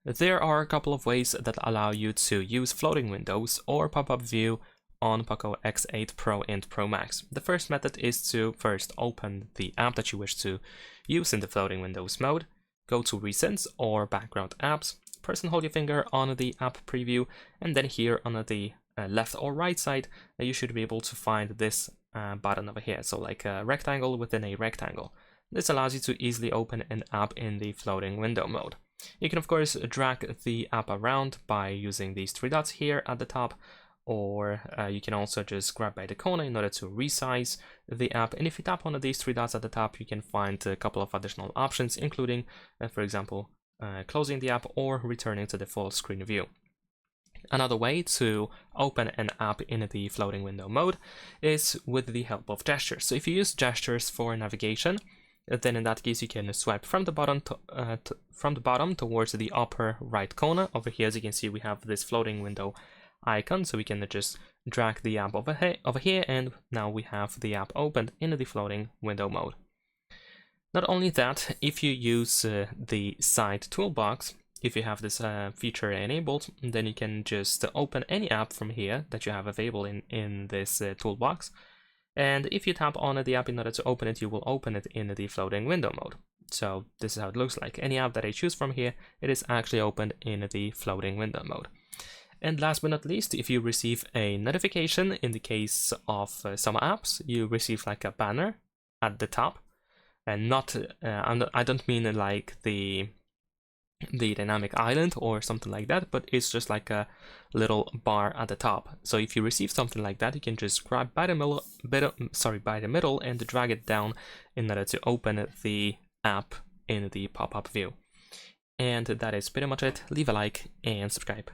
There are a couple of ways that allow you to use floating windows or pop-up view on POCO X8 Pro and Pro Max. The first method is to first open the app that you wish to use in the floating windows mode, go to Recents or Background Apps, press and hold your finger on the app preview, and then here on the left or right side, you should be able to find this button over here, so like a rectangle within a rectangle. This allows you to easily open an app in the floating window mode. You can of course drag the app around by using these three dots here at the top, or you can also just grab by the corner in order to resize the app. And if you tap on these three dots at the top, you can find a couple of additional options, including, for example, closing the app or returning to the full screen view. Another way to open an app in the floating window mode is with the help of gestures. So if you use gestures for navigation, then in that case you can swipe from the bottom towards the upper right corner. Over here, as you can see, we have this floating window icon, so we can just drag the app over here, and now we have the app opened in the floating window mode. Not only that, if you use the side toolbox, if you have this feature enabled, then you can just open any app from here that you have available in this toolbox. And if you tap on the app in order to open it, you will open it in the floating window mode. So this is how it looks like. Any app that I choose from here, it is actually opened in the floating window mode. And last but not least, if you receive a notification, in the case of some apps, you receive like a banner at the top, and not, I don't mean like the dynamic island or something like that, but it's just like a little bar at the top. So if you receive something like that, you can just grab by the middle and drag it down in order to open the app in the pop-up view. And that is pretty much it. Leave a like and subscribe.